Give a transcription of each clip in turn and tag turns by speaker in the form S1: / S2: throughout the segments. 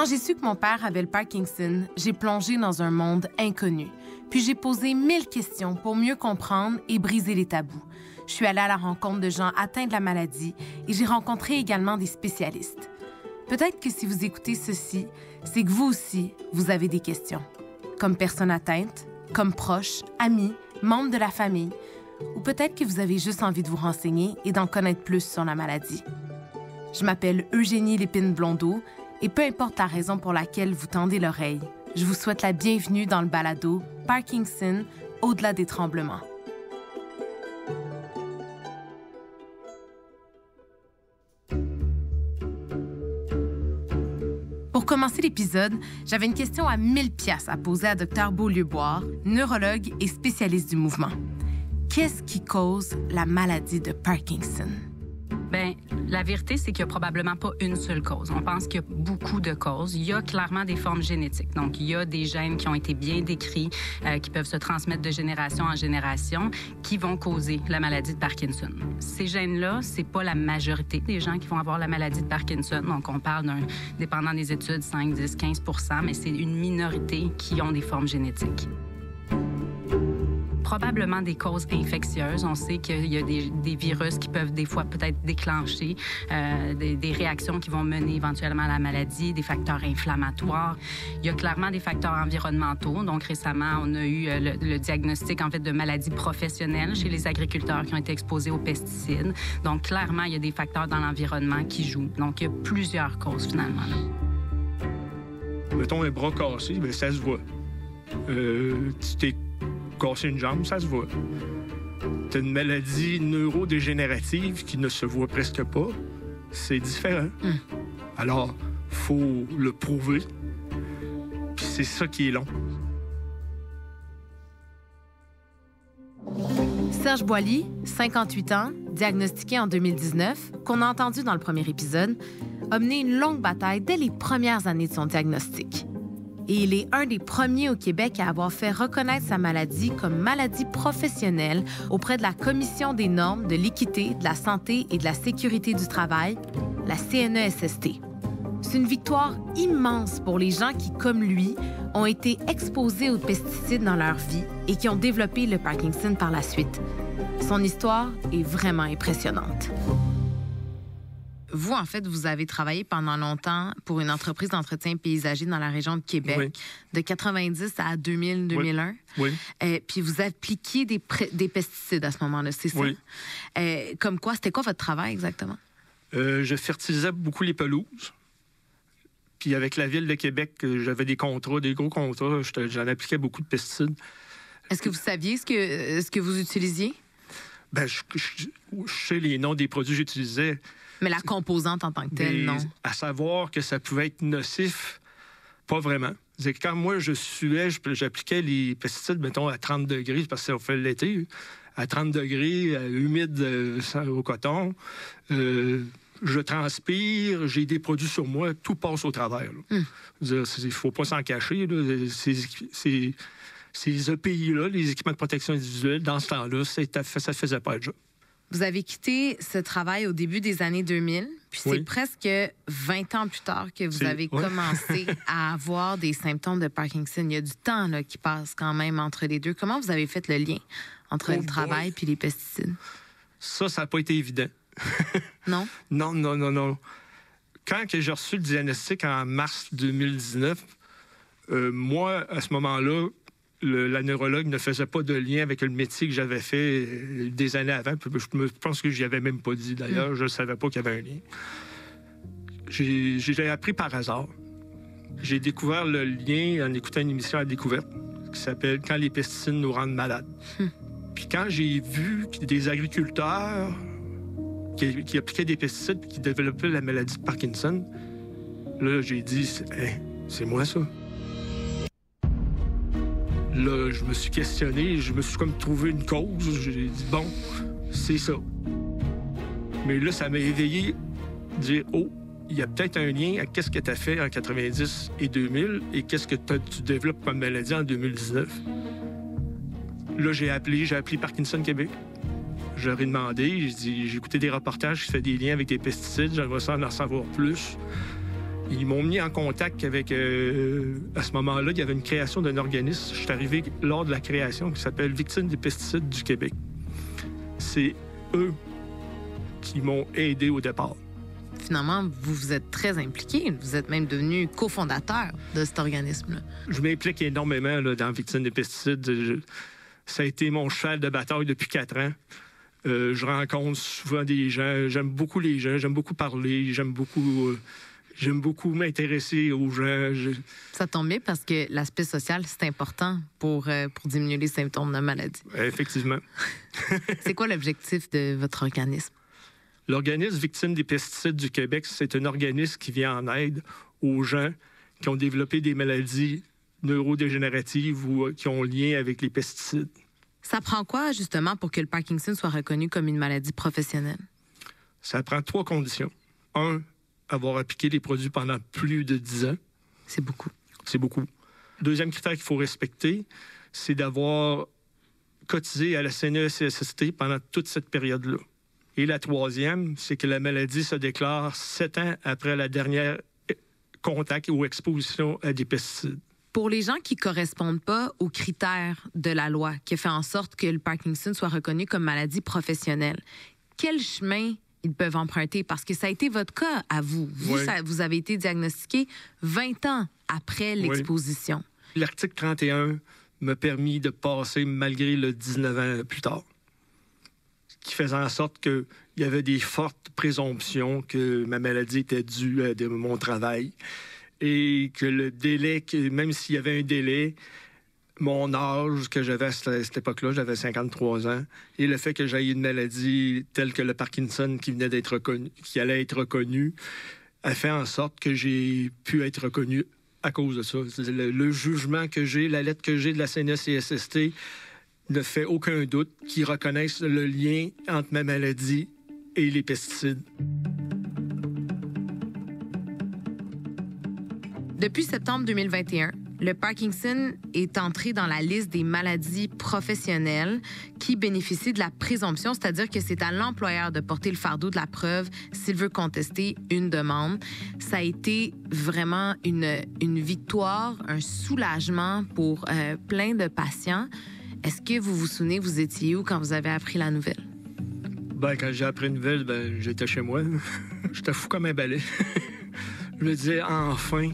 S1: Quand j'ai su que mon père avait le Parkinson, j'ai plongé dans un monde inconnu. Puis j'ai posé 1000 questions pour mieux comprendre et briser les tabous. Je suis allée à la rencontre de gens atteints de la maladie et j'ai rencontré également des spécialistes. Peut-être que si vous écoutez ceci, c'est que vous aussi, vous avez des questions. Comme personne atteinte, comme proche, ami, membre de la famille. Ou peut-être que vous avez juste envie de vous renseigner et d'en connaître plus sur la maladie. Je m'appelle Eugénie Lépine-Blondeau et peu importe la raison pour laquelle vous tendez l'oreille, je vous souhaite la bienvenue dans le balado Parkinson, au-delà des tremblements. Pour commencer l'épisode, j'avais une question à 1000 piastres à poser à Dr Beaulieu-Boire, neurologue et spécialiste du mouvement. Qu'est-ce qui cause la maladie de Parkinson?
S2: Bien, la vérité, c'est qu'il n'y a probablement pas une seule cause. On pense qu'il y a beaucoup de causes. Il y a clairement des formes génétiques. Donc, il y a des gènes qui ont été bien décrits, qui peuvent se transmettre de génération en génération, qui vont causer la maladie de Parkinson. Ces gènes-là, c'est pas la majorité des gens qui vont avoir la maladie de Parkinson. Donc, on parle d'un, dépendant des études, 5, 10, 15 %, mais c'est une minorité qui ont des formes génétiques. Probablement des causes infectieuses. On sait qu'il y a des virus qui peuvent des fois peut-être déclencher des réactions qui vont mener éventuellement à la maladie, des facteurs inflammatoires. Il y a clairement des facteurs environnementaux. Donc récemment, on a eu le diagnostic en fait de maladies professionnelles chez les agriculteurs qui ont été exposés aux pesticides. Donc clairement, il y a des facteurs dans l'environnement qui jouent. Donc il y a plusieurs causes finalement.
S3: Mettons un bras cassé, bien, ça se voit. Tu t'es cassé une jambe, ça se voit. T'as une maladie neurodégénérative qui ne se voit presque pas. C'est différent. Alors, faut le prouver. Puis c'est ça qui est long.
S1: Serge Boily, 58 ans, diagnostiqué en 2019, qu'on a entendu dans le premier épisode, a mené une longue bataille dès les premières années de son diagnostic. Et il est un des premiers au Québec à avoir fait reconnaître sa maladie comme maladie professionnelle auprès de la Commission des normes de l'équité, de la santé et de la sécurité du travail, la CNESST. C'est une victoire immense pour les gens qui, comme lui, ont été exposés aux pesticides dans leur vie et qui ont développé le Parkinson par la suite. Son histoire est vraiment impressionnante. Vous, en fait, vous avez travaillé pendant longtemps pour une entreprise d'entretien paysager dans la région de Québec, oui. De 90 à 2000, 2001.
S3: Oui.
S1: Puis vous appliquiez des pesticides à ce moment-là, c'est ça?
S3: Oui.
S1: Comme quoi, c'était quoi votre travail exactement?
S3: Je fertilisais beaucoup les pelouses. Puis avec la Ville de Québec, j'avais des contrats, des gros contrats. J'en appliquais beaucoup de pesticides.
S1: Est-ce que vous saviez ce que vous utilisiez?
S3: Bien, je sais les noms des produits que j'utilisais.
S1: Mais la composante en tant que telle, non.
S3: À savoir que ça pouvait être nocif, pas vraiment. C'est que quand moi, je suais, j'appliquais les pesticides, mettons, à 30 degrés, parce que ça fait l'été, à 30 degrés, humide au coton. Je transpire, j'ai des produits sur moi, tout passe au travers. Il ne faut pas s'en cacher. Là. Ces EPI-là, les équipements de protection individuelle, dans ce temps-là, ça ne faisait pas le job.
S1: Vous avez quitté ce travail au début des années 2000, puis c'est presque 20 ans plus tard que vous avez commencé à avoir des symptômes de Parkinson. Il y a du temps là, qui passe quand même entre les deux. Comment vous avez fait le lien entre le travail et les pesticides?
S3: Ça n'a pas été évident.
S1: Non?
S3: Non. Quand j'ai reçu le diagnostic en mars 2019, moi, à ce moment-là, la neurologue ne faisait pas de lien avec le métier que j'avais fait des années avant. Je pense que je n'y avais même pas dit, d'ailleurs. Je ne savais pas qu'il y avait un lien. J'ai appris par hasard. J'ai découvert le lien en écoutant une émission à découverte qui s'appelle « Quand les pesticides nous rendent malades ». Puis quand j'ai vu des agriculteurs qui appliquaient des pesticides et qui développaient la maladie de Parkinson, là, j'ai dit « c'est moi, ça ». Là, je me suis questionné, je me suis comme trouvé une cause. J'ai dit, bon, c'est ça. Mais là, ça m'a éveillé de dire, oh, il y a peut-être un lien à qu'est-ce que tu as fait en 90 et 2000 et qu'est-ce que tu développes comme maladie en 2019. Là, j'ai appelé Parkinson Québec. Je leur ai demandé, j'ai écouté des reportages qui font des liens avec des pesticides, j'aimerais ça en savoir plus. Ils m'ont mis en contact avec... à ce moment-là, il y avait une création d'un organisme. Je suis arrivé lors de la création qui s'appelle Victimes des pesticides du Québec. C'est eux qui m'ont aidé au départ.
S1: Finalement, vous vous êtes très impliqué. Vous êtes même devenu cofondateur de cet organisme-là.
S3: Je m'implique énormément là, dans Victimes des pesticides. Ça a été mon cheval de bataille depuis 4 ans. Je rencontre souvent des gens. J'aime beaucoup les gens. J'aime beaucoup parler. J'aime beaucoup m'intéresser aux gens.
S1: Ça tombe bien parce que l'aspect social, c'est important pour diminuer les symptômes de la maladie.
S3: Effectivement.
S1: C'est quoi l'objectif de votre organisme?
S3: L'organisme Victimes des pesticides du Québec, c'est un organisme qui vient en aide aux gens qui ont développé des maladies neurodégénératives ou qui ont lien avec les pesticides.
S1: Ça prend quoi, justement, pour que le Parkinson soit reconnu comme une maladie professionnelle?
S3: Ça prend 3 conditions. 1, avoir appliqué les produits pendant plus de 10 ans.
S1: C'est beaucoup.
S3: C'est beaucoup. Deuxième critère qu'il faut respecter, c'est d'avoir cotisé à la CNESST pendant toute cette période-là. Et la troisième, c'est que la maladie se déclare 7 ans après la dernière contact ou exposition à des pesticides.
S1: Pour les gens qui ne correspondent pas aux critères de la loi qui fait en sorte que le Parkinson soit reconnu comme maladie professionnelle, quel chemin ils peuvent emprunter? Parce que ça a été votre cas à vous. Vous avez été diagnostiqué 20 ans après l'exposition.
S3: Oui. L'article 31 m'a permis de passer malgré le 19 ans plus tard, qui faisait en sorte qu'il y avait des fortes présomptions que ma maladie était due à mon travail et que le délai, même s'il y avait un délai, mon âge que j'avais à cette époque-là, j'avais 53 ans, et le fait que j'aie une maladie telle que le Parkinson qui venait d'être reconnu, qui allait être reconnue, a fait en sorte que j'ai pu être reconnu à cause de ça. Le jugement que j'ai, la lettre que j'ai de la CNESST ne fait aucun doute qu'ils reconnaissent le lien entre ma maladie et les pesticides.
S1: Depuis septembre 2021, le Parkinson est entré dans la liste des maladies professionnelles qui bénéficient de la présomption, c'est-à-dire que c'est à l'employeur de porter le fardeau de la preuve s'il veut contester une demande. Ça a été vraiment une victoire, un soulagement pour plein de patients. Est-ce que vous vous souvenez, vous étiez où quand vous avez appris la nouvelle?
S3: Quand j'ai appris la nouvelle, j'étais chez moi. J'étais fou comme un balai. Je me disais, enfin...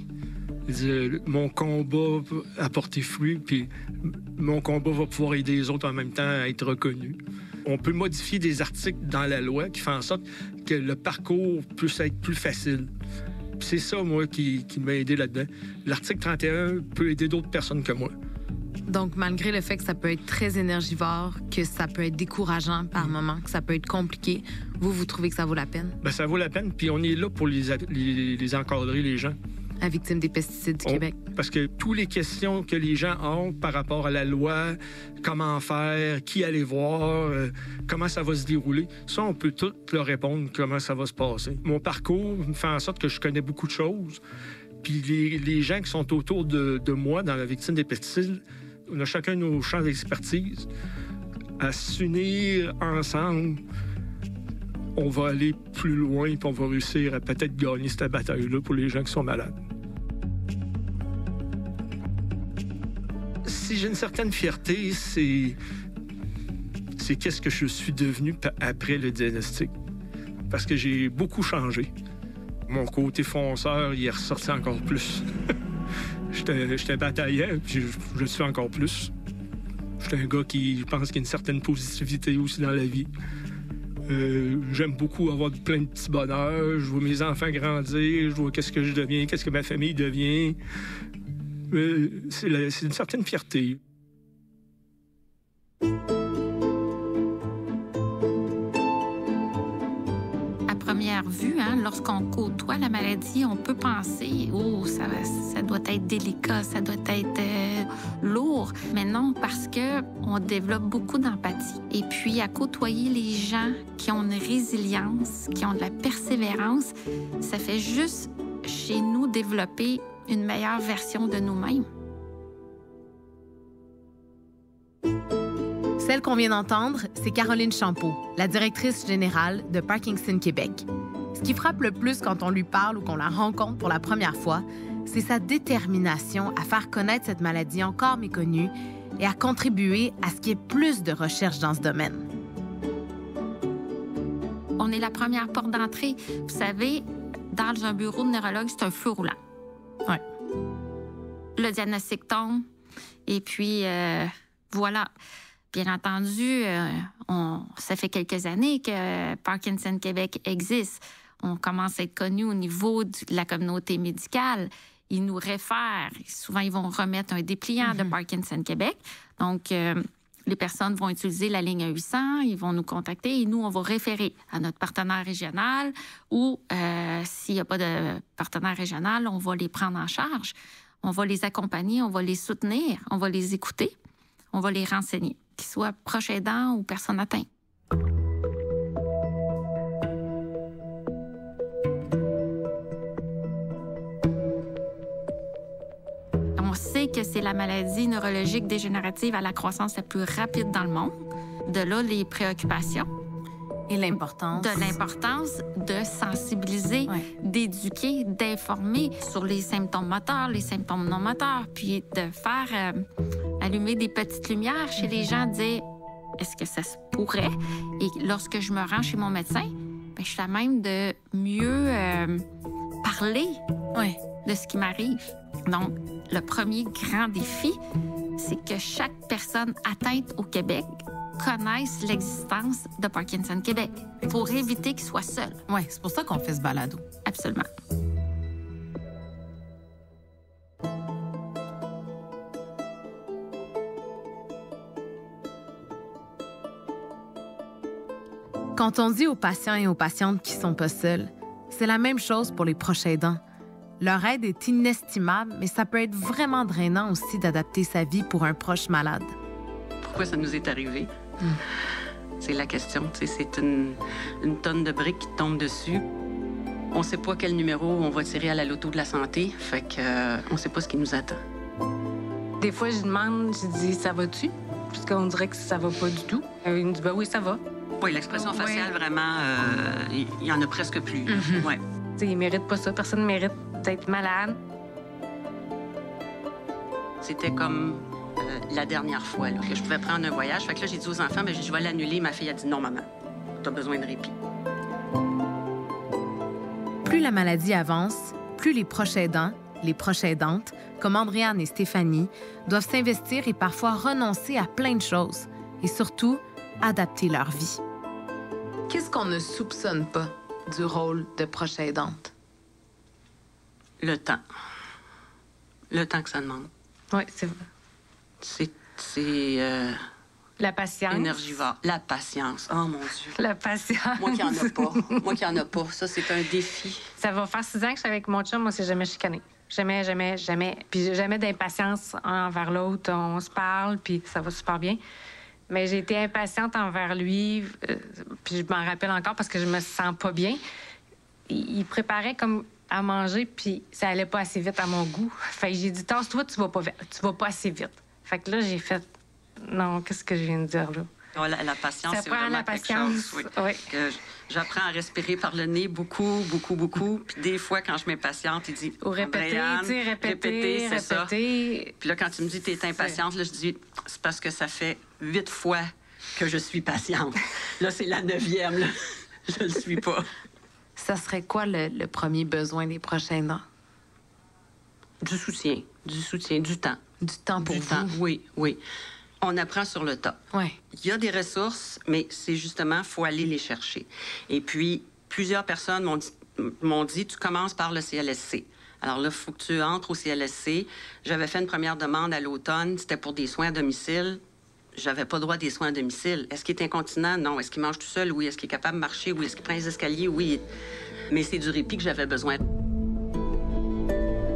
S3: mon combat a porté fruit, puis mon combat va pouvoir aider les autres en même temps à être reconnus. On peut modifier des articles dans la loi qui font en sorte que le parcours puisse être plus facile. Puis c'est ça, moi, qui m'a aidé là-dedans. L'article 31 peut aider d'autres personnes que moi.
S1: Donc, malgré le fait que ça peut être très énergivore, que ça peut être décourageant par moments, que ça peut être compliqué, vous trouvez que ça vaut la peine? Ça
S3: vaut la peine, puis on est là pour les encadrer, les gens.
S1: À Victimes des pesticides du Québec.
S3: Parce que toutes les questions que les gens ont par rapport à la loi, comment faire, qui aller voir, comment ça va se dérouler, ça, on peut tout leur répondre comment ça va se passer. Mon parcours me fait en sorte que je connais beaucoup de choses. Puis les gens qui sont autour de moi dans la Victime des pesticides, on a chacun nos champs d'expertise. À s'unir ensemble, on va aller plus loin et on va réussir à peut-être gagner cette bataille-là pour les gens qui sont malades. Si j'ai une certaine fierté, c'est qu'est-ce que je suis devenu après le diagnostic. Parce que j'ai beaucoup changé. Mon côté fonceur, il est ressorti encore plus. J'étais bataillant, puis je le suis encore plus. J'étais un gars qui pense qu'il y a une certaine positivité aussi dans la vie. J'aime beaucoup avoir plein de petits bonheurs. Je vois mes enfants grandir, je vois qu'est-ce que je deviens, qu'est-ce que ma famille devient. C'est une certaine fierté.
S4: À première vue, lorsqu'on côtoie la maladie, on peut penser « Oh, ça doit être délicat, ça doit être lourd. » Mais non, parce qu'on développe beaucoup d'empathie. Et puis, à côtoyer les gens qui ont une résilience, qui ont de la persévérance, ça fait juste, chez nous, développer une meilleure version de nous-mêmes.
S1: Celle qu'on vient d'entendre, c'est Caroline Champeau, la directrice générale de Parkinson Québec. Ce qui frappe le plus quand on lui parle ou qu'on la rencontre pour la première fois, c'est sa détermination à faire connaître cette maladie encore méconnue et à contribuer à ce qu'il y ait plus de recherche dans ce domaine.
S4: On est la première porte d'entrée. Vous savez, dans un bureau de neurologue, c'est un feu roulant.
S1: Ouais.
S4: Le diagnostic tombe et puis voilà. Bien entendu, ça fait quelques années que Parkinson Québec existe. On commence à être connu au niveau de la communauté médicale. Ils nous réfèrent. Souvent, ils vont remettre un dépliant de Parkinson Québec. Donc, les personnes vont utiliser la ligne 800, ils vont nous contacter et nous, on va référer à notre partenaire régional ou s'il n'y a pas de partenaire régional, on va les prendre en charge. On va les accompagner, on va les soutenir, on va les écouter, on va les renseigner, qu'ils soient proches aidants ou personnes atteintes. On sait que c'est la maladie neurologique dégénérative à la croissance la plus rapide dans le monde. De là, les préoccupations.
S1: Et l'importance.
S4: De l'importance de sensibiliser, d'éduquer, d'informer sur les symptômes moteurs, les symptômes non moteurs, puis de faire allumer des petites lumières chez les gens, dire est-ce que ça se pourrait? Et lorsque je me rends chez mon médecin, bien, je suis à même de mieux parler de ce qui m'arrive. Donc, le premier grand défi, c'est que chaque personne atteinte au Québec connaisse l'existence de Parkinson Québec pour éviter qu'il soit seul.
S1: Oui, c'est pour ça qu'on fait ce balado.
S4: Absolument.
S1: Quand on dit aux patients et aux patientes qu'ils ne sont pas seuls, c'est la même chose pour les proches aidants. Leur aide est inestimable, mais ça peut être vraiment drainant aussi d'adapter sa vie pour un proche malade.
S5: Pourquoi ça nous est arrivé? C'est la question. C'est une tonne de briques qui tombent dessus. On ne sait pas quel numéro on va tirer à la loto de la santé, fait que on ne sait pas ce qui nous attend.
S2: Des fois, je demande, je dis, ça va-tu? Parce qu'on dirait que ça va pas du tout. Il me dit, ben oui, ça va.
S5: Oui, l'expression faciale, vraiment, il y en a presque plus. Ouais.
S2: T'sais, ils méritent pas ça. Personne ne mérite d'être malade.
S5: C'était comme la dernière fois là, que je pouvais prendre un voyage. Fait que là, j'ai dit aux enfants, ben, je vais l'annuler. Ma fille a dit, non, maman, t'as besoin de répit.
S1: Plus la maladie avance, plus les proches aidants, les proches aidantes, comme Andréane et Stéphanie, doivent s'investir et parfois renoncer à plein de choses. Et surtout, adapter leur vie. Qu'est-ce qu'on ne soupçonne pas du rôle de proche aidante?
S5: Le temps. Le temps que ça demande.
S2: Oui, c'est vrai.
S5: C'est
S2: la patience.
S5: Énergivore. La patience. Oh, mon Dieu.
S2: La patience.
S5: Moi qui en ai pas. Moi qui en ai pas. Ça, c'est un défi.
S2: Ça va faire 6 ans que je suis avec mon chum. Moi, c'est jamais chicané. Jamais, jamais, jamais. Puis jamais d'impatience envers l'autre. On se parle, puis ça va super bien. Mais j'ai été impatiente envers lui, puis je m'en rappelle encore parce que je me sens pas bien. Il préparait comme à manger, puis ça allait pas assez vite à mon goût. Fait que j'ai dit, tasse-toi, tu vas pas assez vite. Fait que là, j'ai fait, non, qu'est-ce que je viens de dire là?
S5: Oh, la patience,
S2: ça
S5: c'est
S2: prend
S5: vraiment
S2: la patience.
S5: quelque chose. Oui. Que j'apprends à respirer par le nez beaucoup. Puis des fois, quand je m'impatiente, il dit...
S2: Ou répéter, répéter,
S5: c'est ça. Puis là, quand tu me dis t'es impatiente, là, je dis, c'est parce que ça fait 8 fois que je suis patiente. Là, c'est la 9e, là. Je le suis pas.
S1: Ça serait quoi le premier besoin des proches aidants?
S5: Du soutien, du temps.
S1: Du temps pour vous?
S5: Oui. On apprend sur le tas.
S1: Ouais.
S5: Il y a des ressources, mais c'est justement, il faut aller les chercher. Et puis, plusieurs personnes m'ont dit, tu commences par le CLSC. Alors là, il faut que tu entres au CLSC. J'avais fait une première demande à l'automne, c'était pour des soins à domicile. J'avais pas droit à des soins à domicile. Est-ce qu'il est incontinent? Non. Est-ce qu'il mange tout seul? Oui. Est-ce qu'il est capable de marcher? Oui. Est-ce qu'il prend les escaliers? Oui. Mais c'est du répit que j'avais besoin.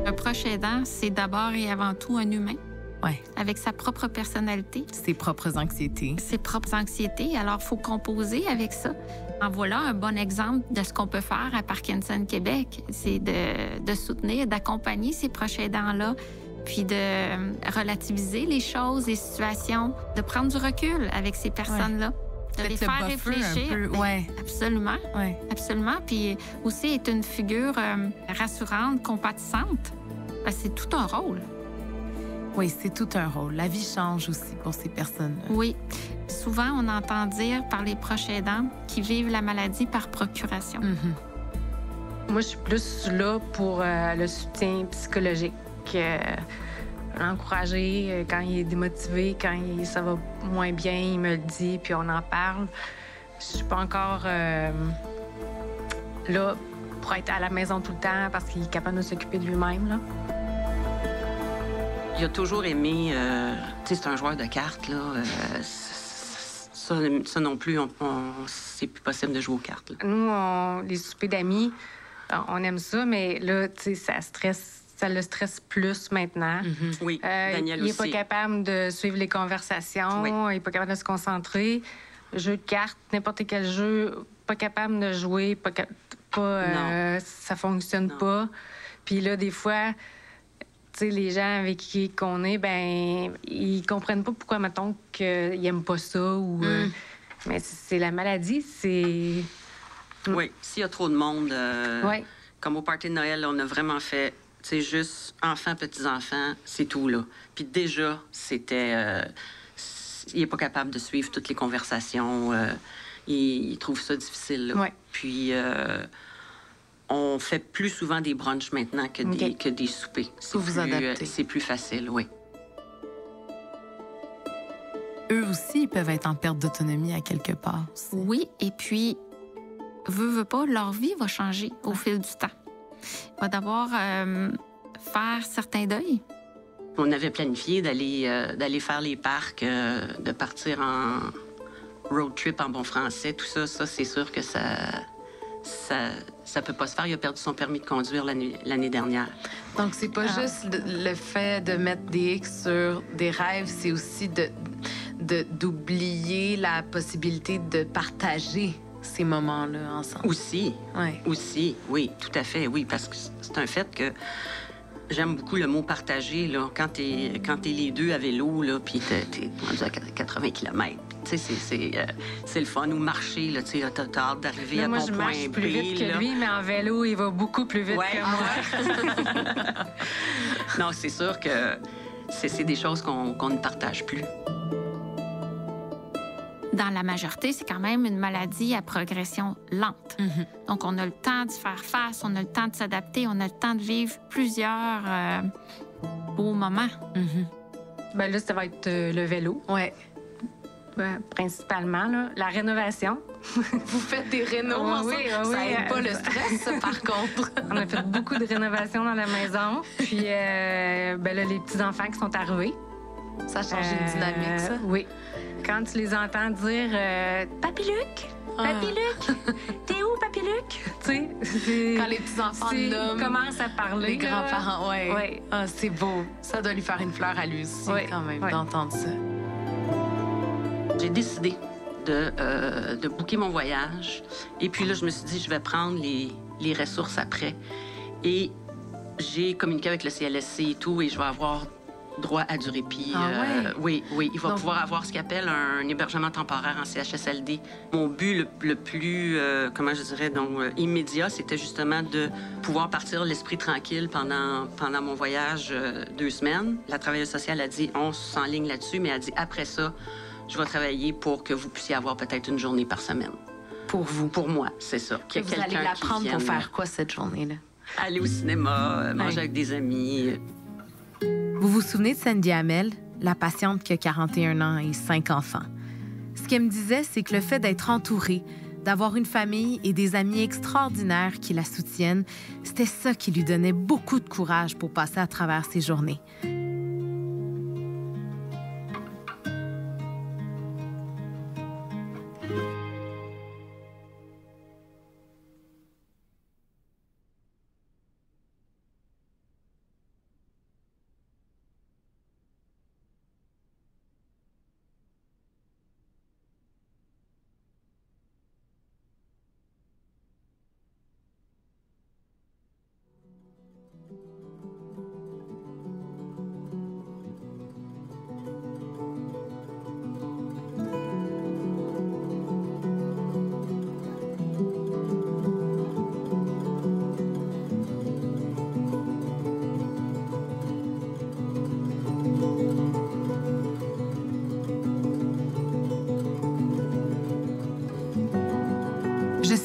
S4: Un proche aidant, c'est d'abord et avant tout un humain.
S1: Ouais.
S4: Avec sa propre personnalité.
S1: Ses propres anxiétés.
S4: Ses propres anxiétés. Alors, il faut composer avec ça. En voilà un bon exemple de ce qu'on peut faire à Parkinson Québec. C'est de soutenir, d'accompagner ces proches aidants-là, puis de relativiser les choses, les situations, de prendre du recul avec ces personnes-là, de les
S1: peut-être
S4: faire
S1: le buffer
S4: réfléchir.
S1: un peu.
S4: Ben,
S1: Ouais.
S4: Absolument.
S1: Ouais.
S4: Absolument. Puis aussi être une figure rassurante, compatissante. Ben, c'est tout un rôle.
S1: Oui, c'est tout un rôle. La vie change aussi pour ces personnes.
S4: Oui. Souvent, on entend dire par les proches aidants qu'ils vivent la maladie par procuration.
S6: Moi, je suis plus là pour le soutien psychologique. L'encourager quand il est démotivé, ça va moins bien, il me le dit, puis on en parle. Je suis pas encore là pour être à la maison tout le temps parce qu'il est capable de s'occuper de lui-même, là.
S5: Il a toujours aimé... tu sais, c'est un joueur de cartes, là. Ça non plus, c'est plus possible de jouer aux cartes, là.
S6: Nous, les soupers d'amis, on aime ça, mais là, tu sais, ça le stresse plus maintenant.
S5: Oui, Daniel
S6: il n'est
S5: aussi.
S6: pas capable de suivre les conversations,
S5: Oui.
S6: il n'est pas capable de se concentrer. Jeu de cartes, n'importe quel jeu, pas capable de jouer, ça fonctionne
S5: Non.
S6: pas. Puis là, des fois, tu sais, les gens avec qui on est, ben, ils comprennent pas pourquoi, mettons, qu'ils aiment pas ça ou... mais c'est la maladie, c'est...
S5: Oui, s'il y a trop de monde,
S6: Ouais.
S5: comme au party de Noël, on a vraiment fait, tu sais, juste enfants, petits-enfants, c'est tout, là. Puis déjà, c'était... il n'est pas capable de suivre toutes les conversations. Il trouve ça difficile, là.
S6: Ouais.
S5: Puis, on fait plus souvent des brunchs maintenant que des soupers.
S1: Vous vous adaptez.
S5: C'est plus facile, oui.
S1: Eux aussi, ils peuvent être en perte d'autonomie à quelque part. aussi.
S4: Oui, et puis, veut pas, leur vie va changer au fil du temps. Il va d'abord faire certains deuils.
S5: On avait planifié d'aller faire les parcs, de partir en road trip en bon français, tout ça. Ça, c'est sûr que ça peut pas se faire. Il a perdu son permis de conduire l'année dernière.
S1: Donc, c'est pas juste le fait de mettre des X sur des rêves, c'est aussi d'oublier la possibilité de partager ces moments-là ensemble.
S5: Aussi,
S1: Ouais.
S5: aussi, oui, tout à fait, oui, parce que c'est un fait que j'aime beaucoup le mot partager, là. Quand t'es les deux à vélo, là, puis t'es rendu à 80 km. Tu sais, c'est le fun. Ou marcher, là, tu sais, t'as hâte d'arriver
S6: Là,
S5: à
S6: moi,
S5: ton
S6: je
S5: point
S6: marche plus
S5: B,
S6: vite que
S5: là.
S6: lui, mais en vélo, il va beaucoup plus vite
S5: Ouais.
S6: que moi.
S5: Non, c'est sûr que c'est des choses qu'on ne partage plus.
S4: Dans la majorité, c'est quand même une maladie à progression lente. Donc, on a le temps d'y faire face, on a le temps de s'adapter, on a le temps de vivre plusieurs beaux moments.
S6: Ben là, ça va être le vélo,
S1: Ouais.
S6: principalement, là. La rénovation.
S1: Vous faites des rénaux
S6: Oui,
S1: ensemble?
S6: oui,
S1: Ça
S6: oui.
S1: aide pas le stress, ça, par contre.
S6: On a fait beaucoup de rénovations dans la maison. Puis, ben là, les petits-enfants qui sont arrivés.
S1: Ça a changé une dynamique, ça.
S6: Oui. Quand tu les entends dire Papy Luc, Papy Luc, t'es où, Papy Luc? Tu sais, c'est-
S1: Quand les petits-enfants nomment
S6: commencent à parler.
S1: les
S6: là.
S1: grands-parents, ouais.
S6: Ouais.
S1: Ah, c'est beau. Ça doit lui faire une fleur à lui aussi,
S6: Ouais.
S1: quand même,
S6: Ouais.
S1: d'entendre ça.
S5: J'ai décidé de booker mon voyage. Et puis là, je me suis dit, je vais prendre les ressources après. Et j'ai communiqué avec le CLSC et tout, et je vais avoir droit à du répit.
S1: Ah ouais?
S5: Oui, oui. Il va
S1: Donc-
S5: pouvoir avoir ce qu'il appelle un hébergement temporaire en CHSLD. Mon but le plus, comment je dirais, donc, immédiat, c'était justement de pouvoir partir l'esprit tranquille pendant mon voyage 2 semaines. La travailleuse sociale a dit, on s'enligne là-dessus, mais elle a dit, après ça, je vais travailler pour que vous puissiez avoir peut-être une journée par semaine.
S1: Pour vous.
S5: Pour moi, c'est ça. Qu'il y ait
S1: Vous allez
S5: quelqu'un
S1: la
S5: qui
S1: prendre pour
S5: vienne,
S1: faire quoi, cette journée-là?
S5: aller au cinéma, manger
S1: Ouais.
S5: avec des amis.
S1: Vous vous souvenez de Sandy Hamel, la patiente qui a 41 ans et 5 enfants? Ce qu'elle me disait, c'est que le fait d'être entourée, d'avoir une famille et des amis extraordinaires qui la soutiennent, c'était ça qui lui donnait beaucoup de courage pour passer à travers ces journées.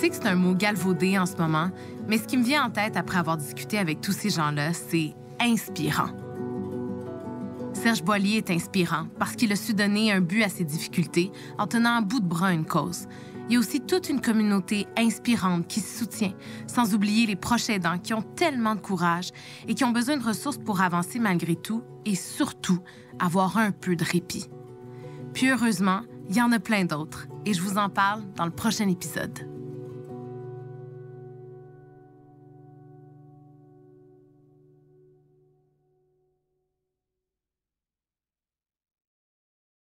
S1: sais que c'est un mot galvaudé en ce moment, mais ce qui me vient en tête après avoir discuté avec tous ces gens-là, c'est inspirant. Serge Boilier est inspirant parce qu'il a su donner un but à ses difficultés en tenant à bout de bras une cause. Il y a aussi toute une communauté inspirante qui se soutient, sans oublier les proches aidants qui ont tellement de courage et qui ont besoin de ressources pour avancer malgré tout et surtout avoir un peu de répit. Puis heureusement, il y en a plein d'autres et je vous en parle dans le prochain épisode.